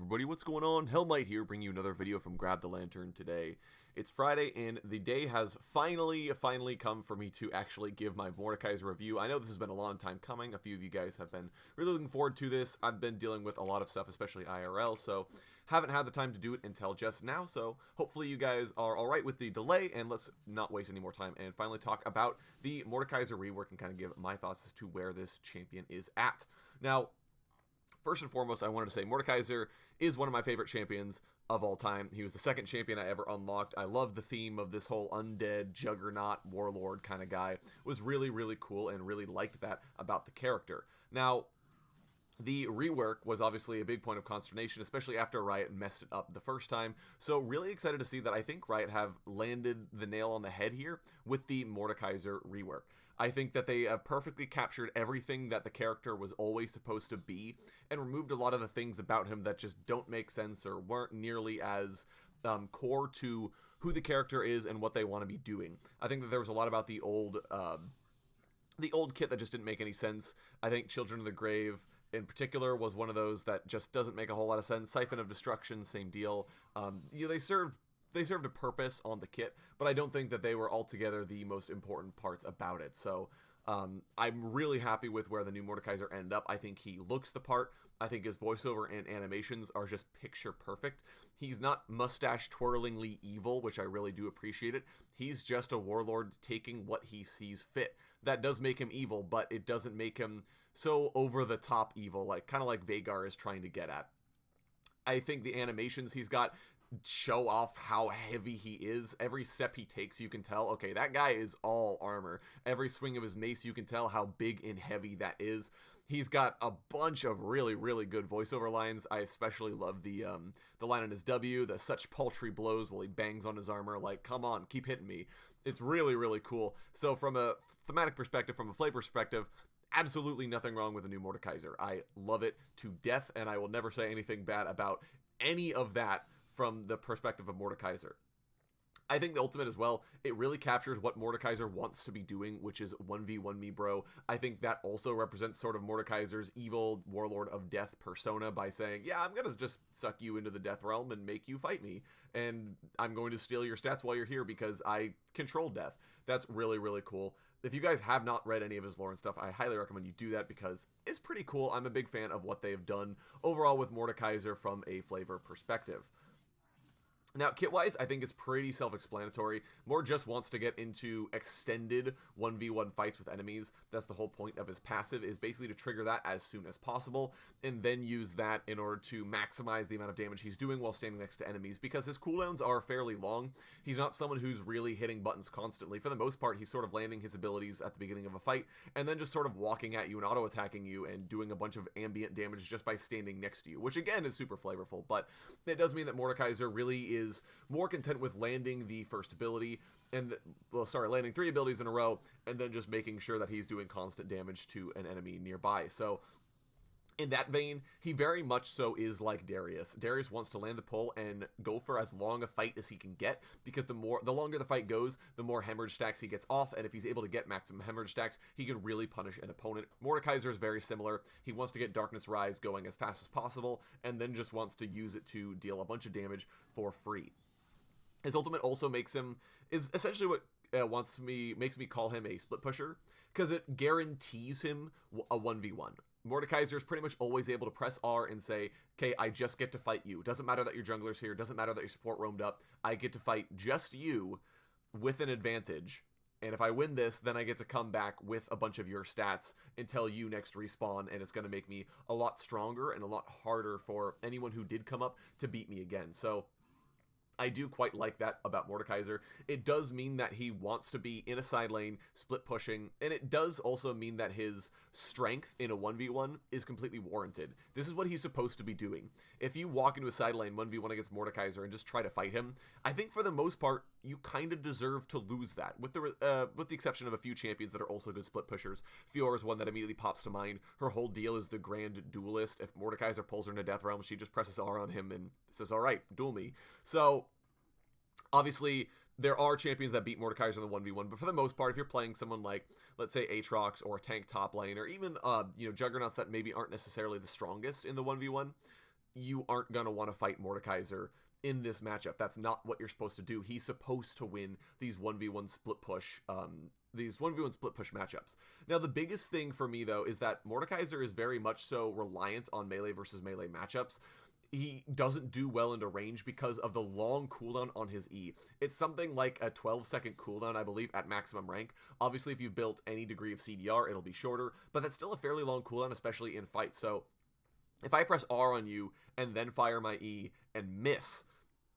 everybody, what's going on? Hellmite here, bringing you another video from Grab the Lantern today. It's Friday, and the day has finally come for me to actually give my Mordekaiser review. I know this has been a long time coming. A few of you guys have been really looking forward to this. I've been dealing with a lot of stuff, especially IRL, so haven't had the time to do it until just now, so hopefully you guys are alright with the delay, and let's not waste any more time and finally talk about the Mordekaiser rework and kind of give my thoughts as to where this champion is at. Now, first and foremost, I wanted to say Mordekaiser is one of my favorite champions of all time. He was the second champion I ever unlocked. I love the theme of this whole undead, juggernaut, warlord kind of guy. It was really, really cool and really liked that about the character. Now, the rework was obviously a big point of consternation, especially after Riot messed it up the first time. So really excited to see that I think Riot have landed the nail on the head here with the Mordekaiser rework. I think that they have perfectly captured everything that the character was always supposed to be and removed a lot of the things about him that just don't make sense or weren't nearly as core to who the character is and what they want to be doing. I think that there was a lot about the old kit that just didn't make any sense. I think Children of the Grave in particular was one of those that just doesn't make a whole lot of sense. Siphon of Destruction, same deal. They served a purpose on the kit, but I don't think that they were altogether the most important parts about it. So I'm really happy with where the new Mordekaiser ended up. I think he looks the part. I think his voiceover and animations are just picture perfect. He's not mustache twirlingly evil, which I really do appreciate it. He's just a warlord taking what he sees fit. That does make him evil, but it doesn't make him so over the top evil, like kind of like Vhagar is trying to get at. I think the animations he's got show off how heavy he is. Every step he takes, you can tell, okay, that guy is all armor. Every swing of his mace, you can tell how big and heavy that is. He's got a bunch of really, really good voiceover lines. I especially love the line on his W, the such paltry blows while he bangs on his armor, like, come on, keep hitting me. It's really, really cool. So from a thematic perspective, from a flavor perspective, absolutely nothing wrong with the new Mordekaiser. I love it to death, and I will never say anything bad about any of that from the perspective of Mordekaiser. I think the ultimate as well, it really captures what Mordekaiser wants to be doing, which is 1v1 me, bro. I think that also represents sort of Mordekaiser's evil warlord of death persona by saying, yeah, I'm going to just suck you into the death realm and make you fight me. And I'm going to steal your stats while you're here because I control death. That's really, really cool. If you guys have not read any of his lore and stuff, I highly recommend you do that because it's pretty cool. I'm a big fan of what they've done overall with Mordekaiser from a flavor perspective. Now, kit-wise, I think it's pretty self-explanatory. Mord just wants to get into extended 1v1 fights with enemies. That's the whole point of his passive, is basically to trigger that as soon as possible, and then use that in order to maximize the amount of damage he's doing while standing next to enemies, because his cooldowns are fairly long. He's not someone who's really hitting buttons constantly. For the most part, he's sort of landing his abilities at the beginning of a fight, and then just sort of walking at you and auto-attacking you and doing a bunch of ambient damage just by standing next to you, which again is super flavorful, but it does mean that Mordekaiser really is more content with landing the first ability and landing 3 abilities in a row and then just making sure that he's doing constant damage to an enemy nearby. So in that vein, he very much so is like Darius. Darius wants to land the pull and go for as long a fight as he can get, because the longer the fight goes, the more hemorrhage stacks he gets off, and if he's able to get maximum hemorrhage stacks, he can really punish an opponent. Mordekaiser is very similar. He wants to get Darkness Rise going as fast as possible, and then just wants to use it to deal a bunch of damage for free. His ultimate also is essentially what makes me call him a split pusher, because it guarantees him a 1v1. Mordekaiser is pretty much always able to press R and say, okay, I just get to fight you. Doesn't matter that your jungler's here. Doesn't matter that your support roamed up. I get to fight just you with an advantage. And if I win this, then I get to come back with a bunch of your stats until you next respawn. And it's going to make me a lot stronger and a lot harder for anyone who did come up to beat me again. So I do quite like that about Mordekaiser. It does mean that he wants to be in a side lane, split pushing, and it does also mean that his strength in a 1v1 is completely warranted. This is what he's supposed to be doing. If you walk into a side lane 1v1 against Mordekaiser and just try to fight him, I think for the most part, you kind of deserve to lose that, with the exception of a few champions that are also good split pushers. Fiora is one that immediately pops to mind. Her whole deal is the Grand Duelist. If Mordekaiser pulls her into Death Realm, she just presses R on him and says, all right, duel me. So obviously, there are champions that beat Mordekaiser in the 1v1, but for the most part, if you're playing someone like, let's say, Aatrox or a tank top lane, or even, Juggernauts that maybe aren't necessarily the strongest in the 1v1, you aren't going to want to fight Mordekaiser in this matchup. That's not what you're supposed to do. He's supposed to win these 1v1 split push matchups. Now, the biggest thing for me, though, is that Mordekaiser is very much so reliant on melee versus melee matchups. He doesn't do well into range because of the long cooldown on his E. It's something like a 12-second cooldown, I believe, at maximum rank. Obviously, if you've built any degree of CDR, it'll be shorter, but that's still a fairly long cooldown, especially in fights. So if I press R on you and then fire my E and miss,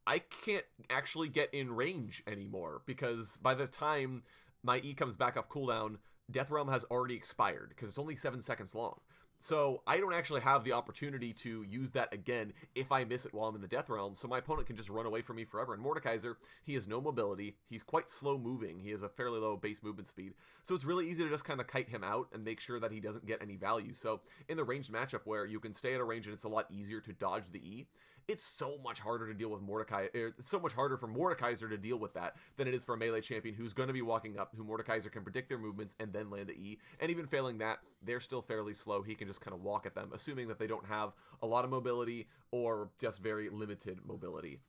I can't actually get in range anymore, because by the time my E comes back off cooldown, Death Realm has already expired, because it's only 7 seconds long. So I don't actually have the opportunity to use that again if I miss it while I'm in the Death Realm, so my opponent can just run away from me forever. And Mordekaiser, he has no mobility, he's quite slow moving, he has a fairly low base movement speed, so it's really easy to just kind of kite him out and make sure that he doesn't get any value. So in the ranged matchup where you can stay at a range and it's a lot easier to dodge the E, it's so much harder to deal with Mordekaiser. It's so much harder for Mordekaiser to deal with that than it is for a melee champion who's going to be walking up, who Mordekaiser can predict their movements and then land the E. And even failing that, they're still fairly slow. He can just kind of walk at them, assuming that they don't have a lot of mobility or just very limited mobility.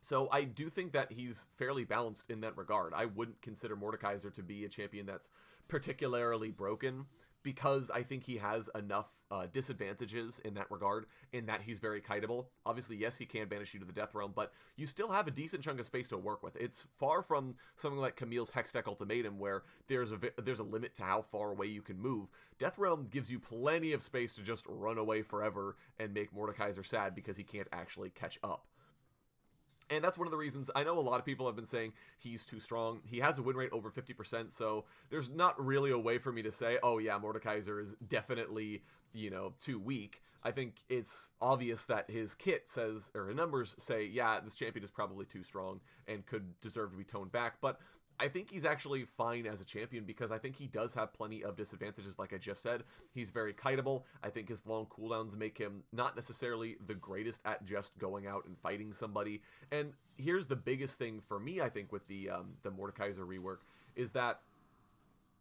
So I do think that he's fairly balanced in that regard. I wouldn't consider Mordekaiser to be a champion that's particularly broken, because I think he has enough disadvantages in that regard, in that he's very kiteable. Obviously, yes, he can banish you to the Death Realm, but you still have a decent chunk of space to work with. It's far from something like Camille's Hextech Ultimatum, where there's a limit to how far away you can move. Death Realm gives you plenty of space to just run away forever and make Mordekaiser sad because he can't actually catch up. And that's one of the reasons I know a lot of people have been saying he's too strong. He has a win rate over 50%, so there's not really a way for me to say, oh yeah, Mordekaiser is definitely, too weak. I think it's obvious that his kit says, or his numbers say, yeah, this champion is probably too strong and could deserve to be toned back, but I think he's actually fine as a champion, because I think he does have plenty of disadvantages, like I just said. He's very kiteable. I think his long cooldowns make him not necessarily the greatest at just going out and fighting somebody. And here's the biggest thing for me, I think, with the Mordekaiser rework, is that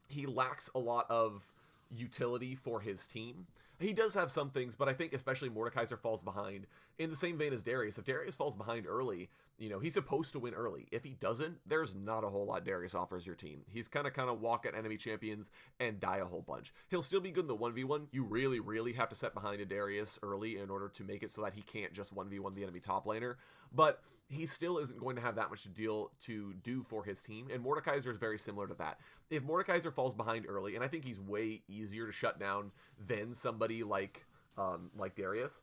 he lacks a lot of utility for his team. He does have some things, but I think especially Mordekaiser falls behind in the same vein as Darius. If Darius falls behind early, he's supposed to win early. If he doesn't, there's not a whole lot Darius offers your team. He's kind of walk at enemy champions and die a whole bunch. He'll still be good in the 1v1. You really, really have to set behind a Darius early in order to make it so that he can't just 1v1 the enemy top laner. But he still isn't going to have that much to do for his team, and Mordekaiser is very similar to that. If Mordekaiser falls behind early, and I think he's way easier to shut down than somebody like Darius,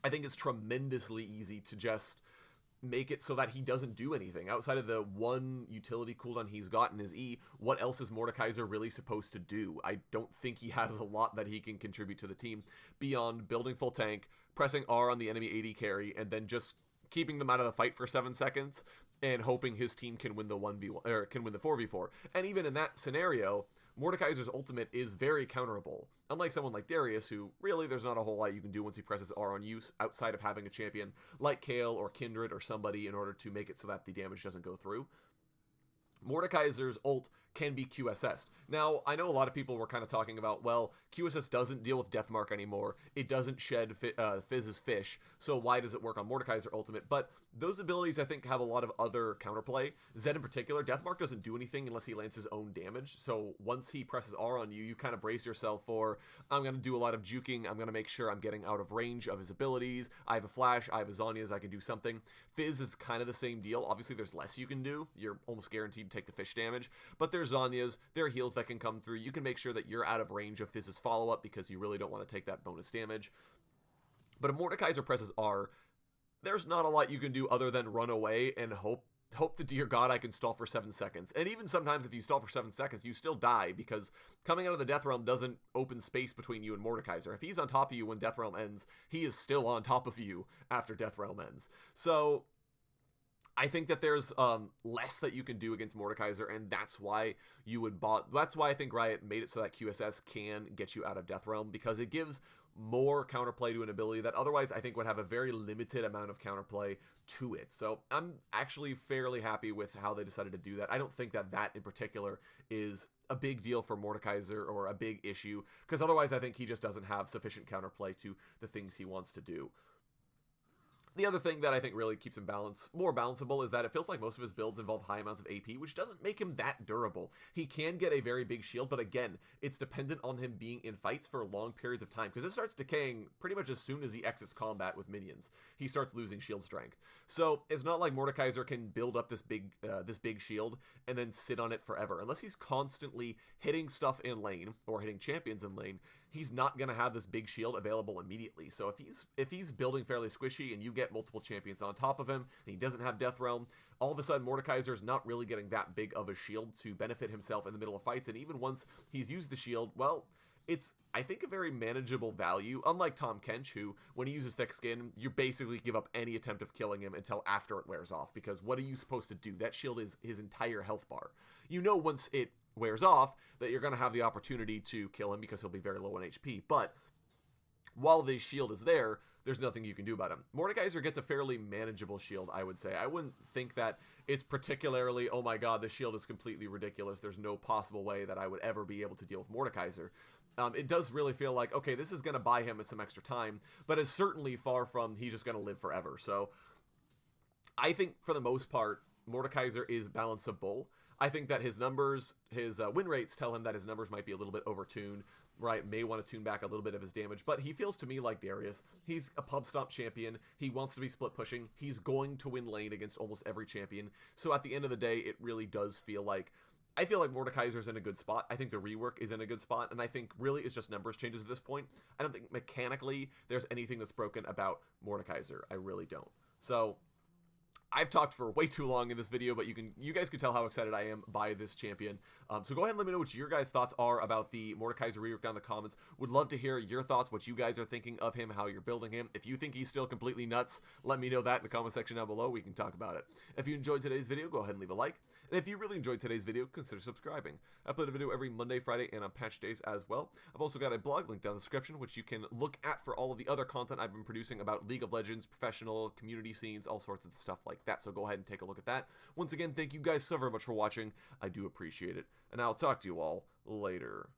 I think it's tremendously easy to just make it so that he doesn't do anything. Outside of the one utility cooldown he's got in his E, what else is Mordekaiser really supposed to do? I don't think he has a lot that he can contribute to the team beyond building full tank, pressing R on the enemy AD carry, and then just keeping them out of the fight for 7 seconds and hoping his team can win the 1v1 or can win the 4v4. And even in that scenario, Mordekaiser's ultimate is very counterable. Unlike someone like Darius, who really there's not a whole lot you can do once he presses R on you outside of having a champion like Kale or Kindred or somebody in order to make it so that the damage doesn't go through. Mordekaiser's ult can be QSS'd. Now, I know a lot of people were kind of talking about, well, QSS doesn't deal with Deathmark anymore. It doesn't shed Fizz's fish, so why does it work on Mordekaiser Ultimate? But those abilities, I think, have a lot of other counterplay. Zed in particular, Deathmark doesn't do anything unless he lands his own damage, so once he presses R on you, you kind of brace yourself for, I'm going to do a lot of juking, I'm going to make sure I'm getting out of range of his abilities, I have a flash, I have a Zhonya's, I can do something. Fizz is kind of the same deal. Obviously, there's less you can do. You're almost guaranteed to take the fish damage, but there's Zhonya's, there are heals that can come through. You can make sure that you're out of range of Fizz's follow-up because you really don't want to take that bonus damage. But if Mordekaiser presses R, there's not a lot you can do other than run away and hope to dear God I can stall for 7 seconds. And even sometimes if you stall for 7 seconds, you still die because coming out of the Death Realm doesn't open space between you and Mordekaiser. If he's on top of you when Death Realm ends, he is still on top of you after Death Realm ends. So I think that there's less that you can do against Mordekaiser, and that's why I think Riot made it so that QSS can get you out of Death Realm, because it gives more counterplay to an ability that otherwise I think would have a very limited amount of counterplay to it. So I'm actually fairly happy with how they decided to do that. I don't think that in particular is a big deal for Mordekaiser or a big issue, because otherwise I think he just doesn't have sufficient counterplay to the things he wants to do. The other thing that I think really keeps him more balanceable is that it feels like most of his builds involve high amounts of AP, which doesn't make him that durable. He can get a very big shield, but again, it's dependent on him being in fights for long periods of time, because it starts decaying pretty much as soon as he exits combat with minions. He starts losing shield strength. So it's not like Mordekaiser can build up this big shield and then sit on it forever. Unless he's constantly hitting stuff in lane, or hitting champions in lane, he's not going to have this big shield available immediately. So if he's building fairly squishy and you get multiple champions on top of him and he doesn't have Death Realm, all of a sudden Mordekaiser is not really getting that big of a shield to benefit himself in the middle of fights. And even once he's used the shield, well, it's, I think, a very manageable value, unlike Tahm Kench, who, when he uses Thick Skin, you basically give up any attempt of killing him until after it wears off, because what are you supposed to do? That shield is his entire health bar. You know once it wears off that you're going to have the opportunity to kill him because he'll be very low on HP, but while the shield is there, there's nothing you can do about him. Mordekaiser gets a fairly manageable shield, I would say. I wouldn't think that it's particularly, oh my god, the shield is completely ridiculous, there's no possible way that I would ever be able to deal with Mordekaiser. It does really feel like, okay, this is going to buy him some extra time, but it's certainly far from he's just going to live forever. So I think for the most part, Mordekaiser is balanceable. I think that his numbers, his win rates tell him that his numbers might be a little bit overtuned, right? May want to tune back a little bit of his damage, but he feels to me like Darius. He's a pub stomp champion. He wants to be split pushing. He's going to win lane against almost every champion. So at the end of the day, it really does feel like, I feel like Mordekaiser's in a good spot. I think the rework is in a good spot, and I think really it's just numbers changes at this point. I don't think mechanically there's anything that's broken about Mordekaiser. I really don't. So I've talked for way too long in this video, but you guys can tell how excited I am by this champion. So go ahead and let me know what your guys' thoughts are about the Mordekaiser rework down in the comments. Would love to hear your thoughts, what you guys are thinking of him, how you're building him. If you think he's still completely nuts, let me know that in the comment section down below. We can talk about it. If you enjoyed today's video, go ahead and leave a like. And if you really enjoyed today's video, consider subscribing. I upload a video every Monday, Friday, and on patch days as well. I've also got a blog link down in the description, which you can look at for all of the other content I've been producing about League of Legends, professional, community scenes, all sorts of stuff like that. So go ahead and take a look at that. Once again, thank you guys so very much for watching. I do appreciate it. And I'll talk to you all later.